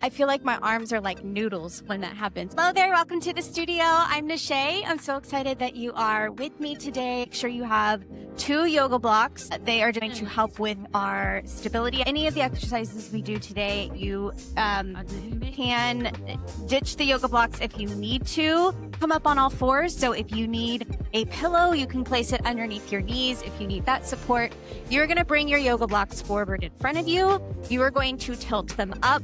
I feel like my arms are like noodles when that happens. Hello there. Welcome to the studio. I'm Naché. I'm so excited that you are with me today. Make sure you have 2 yoga blocks. They are going to help with our stability. Any of the exercises we do today, you can ditch the yoga blocks if you need to. Come up on all fours. So if you need a pillow, you can place it underneath your knees. If you need that support, you're going to bring your yoga blocks forward in front of you. You are going to tilt them up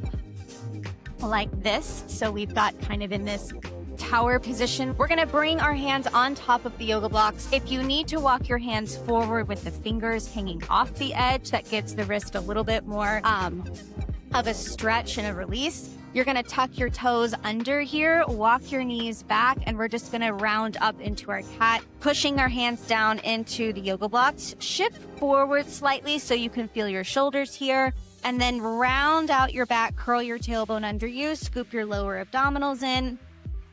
like this. So we've got kind of in this tower position. We're going to bring our hands on top of the yoga blocks. If you need to walk your hands forward with the fingers hanging off the edge, that gives the wrist a little bit more of a stretch and a release. You're going to tuck your toes under here, walk your knees back, and we're just going to round up into our cat, pushing our hands down into the yoga blocks. Shift forward slightly so you can feel your shoulders here. And then round out your back, curl your tailbone under you, scoop your lower abdominals in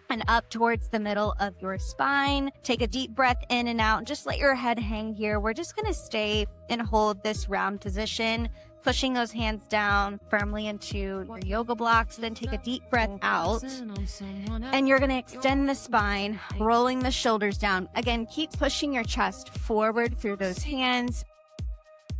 and up towards the middle of your spine. Take a deep breath in and out. Just let your head hang here. We're just going to stay and hold this round position, pushing those hands down firmly into your yoga blocks. Then take a deep breath out. And you're going to extend the spine, rolling the shoulders down. Again, keep pushing your chest forward through those hands,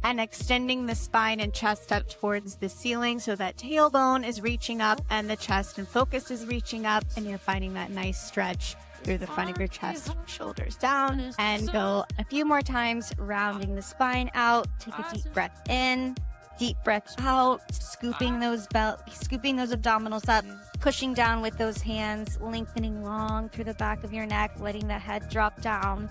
and extending the spine and chest up towards the ceiling so that tailbone is reaching up and the chest and focus is reaching up, and you're finding that nice stretch through the front of your chest, shoulders down, and go a few more times, rounding the spine out. Take a deep breath in, deep breath out, scooping those abdominals up, pushing down with those hands, lengthening long through the back of your neck, letting the head drop down.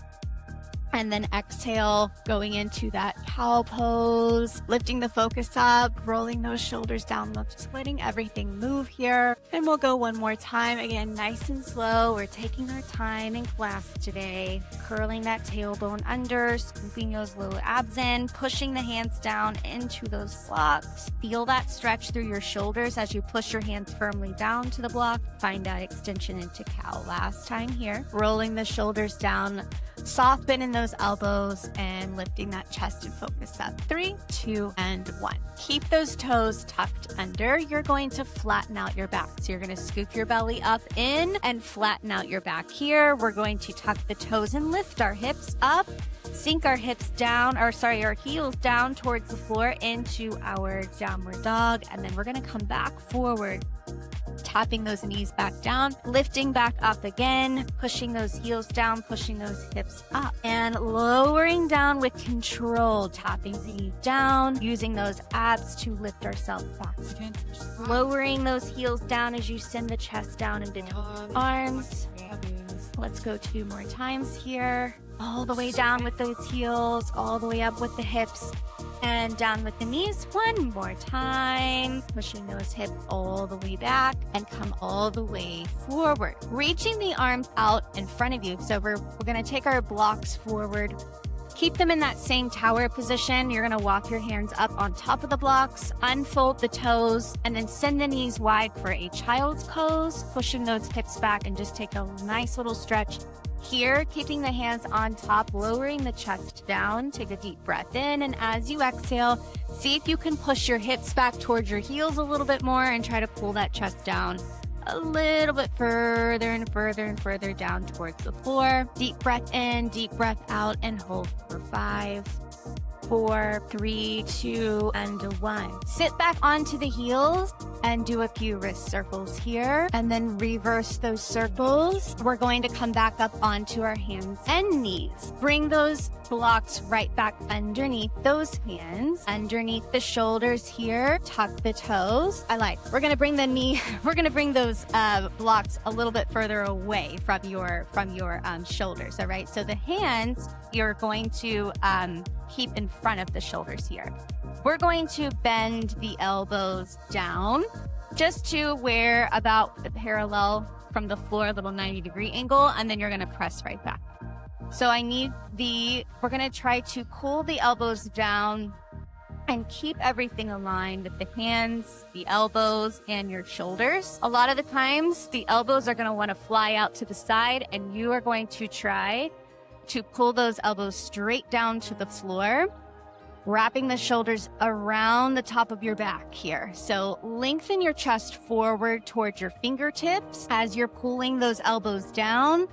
And then exhale, going into that cow pose, lifting the focus up, rolling those shoulders down, just letting everything move here. And we'll go one more time. Again, nice and slow. We're taking our time in class today, curling that tailbone under, scooping those low abs in, pushing the hands down into those blocks. Feel that stretch through your shoulders as you push your hands firmly down to the block. Find that extension into cow. Last time here, rolling the shoulders down, soft bend in those elbows and lifting that chest and focus up. 3, 2, and 1. Keep those toes tucked under. You're going to flatten out your back. So you're going to scoop your belly up in and flatten out your back here. We're going to tuck the toes and lift our hips up. Sink our hips down, our heels down towards the floor into our downward dog. And then we're going to come back forward, tapping those knees back down, lifting back up again, pushing those heels down, pushing those hips up, and lowering down with control, tapping the knees down, using those abs to lift ourselves back. Lowering those heels down as you send the chest down and between the arms. Let's go 2 more times here. All the way down with those heels, all the way up with the hips, and down with the knees. 1 more time. Pushing those hips all the way back and come all the way forward. Reaching the arms out in front of you. So we're going to take our blocks forward. Keep them in that same tower position. You're going to walk your hands up on top of the blocks, unfold the toes, and then send the knees wide for a child's pose, pushing those hips back, and just take a nice little stretch here, keeping the hands on top, lowering the chest down. Take a deep breath in, and as you exhale, see if you can push your hips back towards your heels a little bit more and try to pull that chest down a little bit further and further and further down towards the floor. Deep breath in, deep breath out, and hold for 5, 4, 3, 2, and 1. Sit back onto the heels and do a few wrist circles here, and then reverse those circles. We're going to come back up onto our hands and knees. Bring those blocks right back underneath those hands, underneath the shoulders here. Tuck the toes. We're going to bring those blocks a little bit further away from your shoulders. All right. So the hands you're going to keep in front of the shoulders here. We're going to bend the elbows down just to where about the parallel from the floor, a little 90-degree angle, and then you're going to press right back. So we're going to try to pull the elbows down and keep everything aligned with the hands, the elbows, and your shoulders. A lot of the times, the elbows are going to want to fly out to the side, and you are going to try to pull those elbows straight down to the floor. wrapping the shoulders around the top of your back here. So lengthen your chest forward towards your fingertips. As you're pulling those elbows down,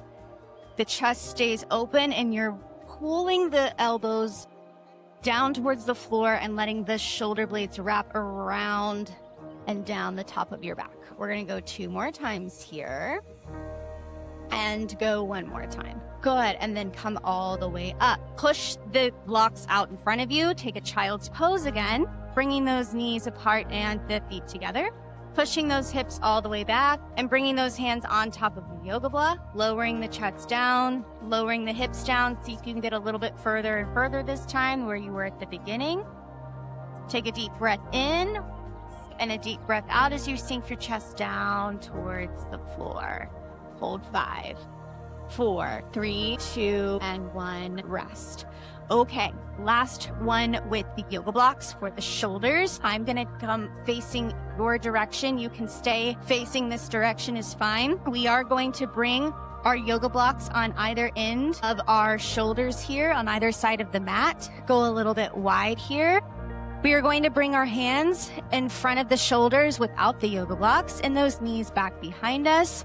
the chest stays open and you're pulling the elbows down towards the floor and letting the shoulder blades wrap around and down the top of your back. We're gonna go 2 more times here and go 1 more time. Good, and then come all the way up. Push the blocks out in front of you. Take a child's pose again, bringing those knees apart and the feet together. Pushing those hips all the way back and bringing those hands on top of the yoga block, lowering the chest down, lowering the hips down. See if you can get a little bit further and further this time where you were at the beginning. Take a deep breath in and a deep breath out as you sink your chest down towards the floor. Hold 5, 4, 3, 2, and 1. Rest. Okay, last one with the yoga blocks for the shoulders. I'm gonna come facing your direction. You can stay facing this direction is fine. We are going to bring our yoga blocks on either end of our shoulders here on either side of the mat. Go a little bit wide here. We are going to bring our hands in front of the shoulders without the yoga blocks and those knees back behind us.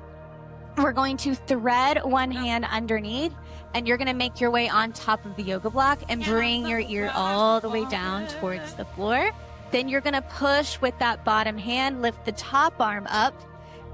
We're going to thread one hand underneath and you're going to make your way on top of the yoga block and bring your ear all the way down towards the floor. Then you're going to push with that bottom hand, lift the top arm up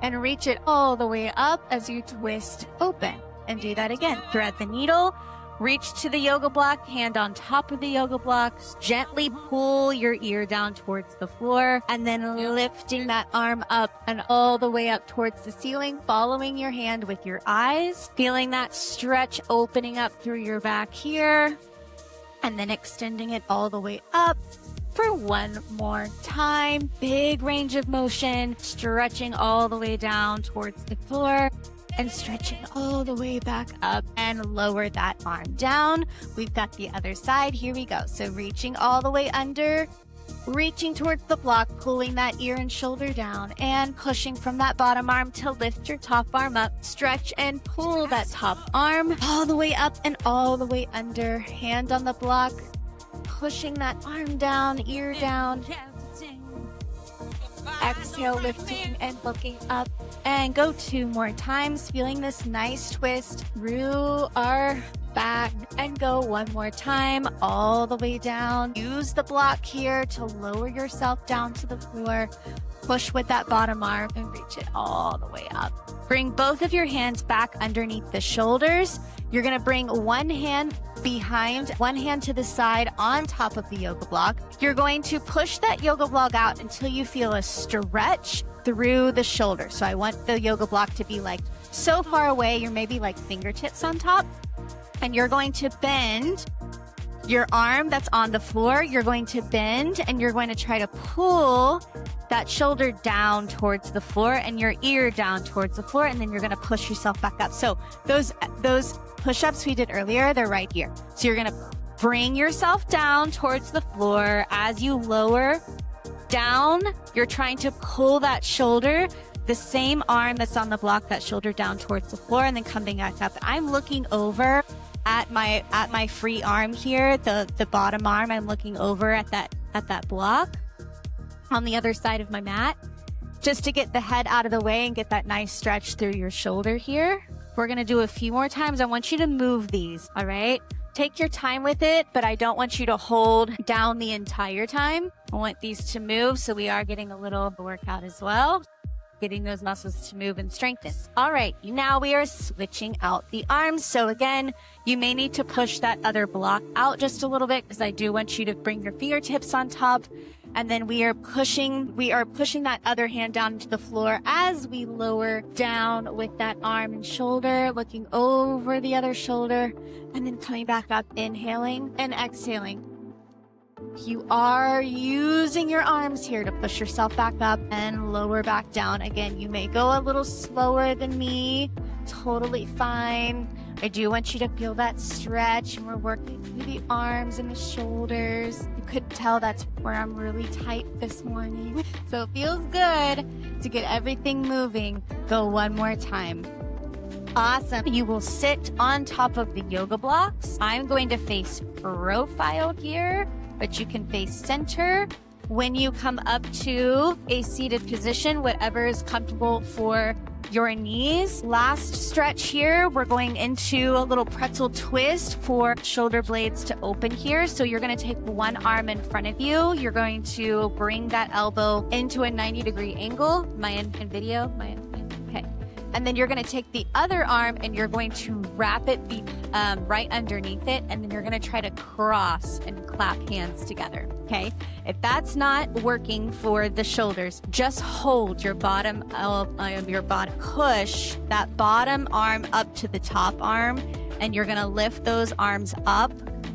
and reach it all the way up as you twist open. And do that again. Thread the needle, reach to the yoga block, hand on top of the yoga block, gently pull your ear down towards the floor, and then lifting that arm up and all the way up towards the ceiling, following your hand with your eyes, feeling that stretch opening up through your back here, and then extending it all the way up for 1 more time. Big range of motion, stretching all the way down towards the floor, and stretching all the way back up and lower that arm down. We've got the other side. Here we go. So reaching all the way under, reaching towards the block, pulling that ear and shoulder down and pushing from that bottom arm to lift your top arm up. Stretch and pull that top arm all the way up and all the way under. Hand on the block, pushing that arm down, ear down. Exhale, lifting and looking up. And go 2 more times, feeling this nice twist through our back. And go 1 more time, all the way down. Use the block here to lower yourself down to the floor. Push with that bottom arm and reach it all the way up. Bring both of your hands back underneath the shoulders. You're gonna bring one hand behind, one hand to the side on top of the yoga block. You're going to push that yoga block out until you feel a stretch through the shoulder. So I want the yoga block to be like so far away, you're maybe like fingertips on top. And you're going to bend your arm that's on the floor. You're going to bend and you're going to try to pull that shoulder down towards the floor and your ear down towards the floor. And then you're going to push yourself back up. So those push-ups we did earlier, they're right here. So you're going to bring yourself down towards the floor. As you lower down, you're trying to pull that shoulder, the same arm that's on the block, that shoulder down towards the floor, and then coming back up. I'm looking over at my free arm here, the bottom arm. I'm looking over at that block on the other side of my mat, just to get the head out of the way and get that nice stretch through your shoulder here. We're gonna do a few more times. I want you to move these, all right? Take your time with it, but I don't want you to hold down the entire time. I want these to move, so we are getting a little workout as well, getting those muscles to move and strengthen. All right, now we are switching out the arms. So again, you may need to push that other block out just a little bit, because I do want you to bring your fingertips on top. And then we are pushing that other hand down to the floor as we lower down with that arm and shoulder, looking over the other shoulder, and then coming back up, inhaling and exhaling. You are using your arms here to push yourself back up and lower back down. Again, you may go a little slower than me. Totally fine. I do want you to feel that stretch, and we're working through the arms and the shoulders. You could tell that's where I'm really tight this morning. So it feels good to get everything moving. Go 1 more time. Awesome. You will sit on top of the yoga blocks. I'm going to face profile here. but you can face center. When you come up to a seated position, whatever is comfortable for your knees. Last stretch here, we're going into a little pretzel twist for shoulder blades to open here. So you're going to take one arm in front of you. You're going to bring that elbow into a 90-degree angle. Am I in video? Okay. And then you're going to take the other arm and you're going to wrap it right underneath it. And then you're going to try to cross and clap hands together. Okay. If that's not working for the shoulders, just hold your bottom of your body. Push that bottom arm up to the top arm. And you're going to lift those arms up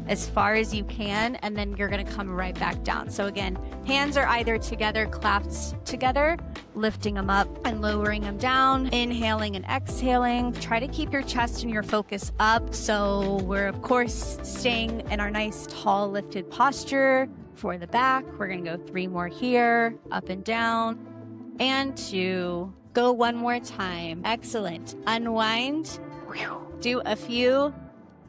as far as you can, and then you're going to come right back down. So again, hands are either together, clasped together, lifting them up and lowering them down, inhaling and exhaling. Try to keep your chest and your focus up. So we're of course staying in our nice tall lifted posture for the back. We're going to go 3 more here, up and down, and 2. Go 1 more time. Excellent. Unwind. Do a few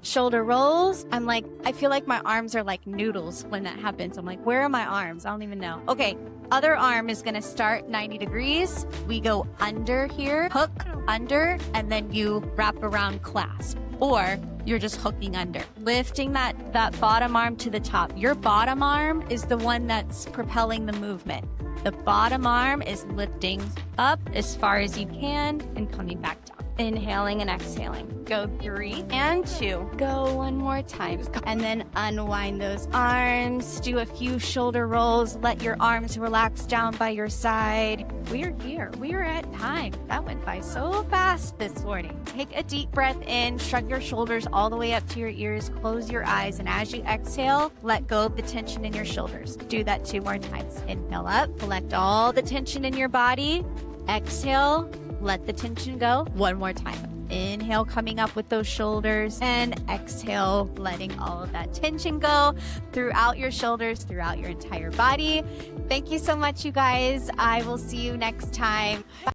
shoulder rolls. I feel like my arms are like noodles when that happens. I'm like, where are my arms? I don't even know. Okay, other arm is gonna start 90 degrees. We go under here, hook under, and then you wrap around clasp. Or you're just hooking under. Lifting that bottom arm to the top. Your bottom arm is the one that's propelling the movement. The bottom arm is lifting up as far as you can and coming back down. Inhaling and exhaling. Go 3 and 2. Go 1 more time. And then unwind those arms. Do a few shoulder rolls. Let your arms relax down by your side. We're here. We are at time. That went by so fast this morning. Take a deep breath in. Shrug your shoulders all the way up to your ears. Close your eyes. And as you exhale, let go of the tension in your shoulders. Do that 2 more times. Inhale up. Collect all the tension in your body. Exhale. Let the tension go. 1 more time. Inhale, coming up with those shoulders, and exhale, letting all of that tension go throughout your shoulders, throughout your entire body. Thank you so much, you guys. I will see you next time. Bye.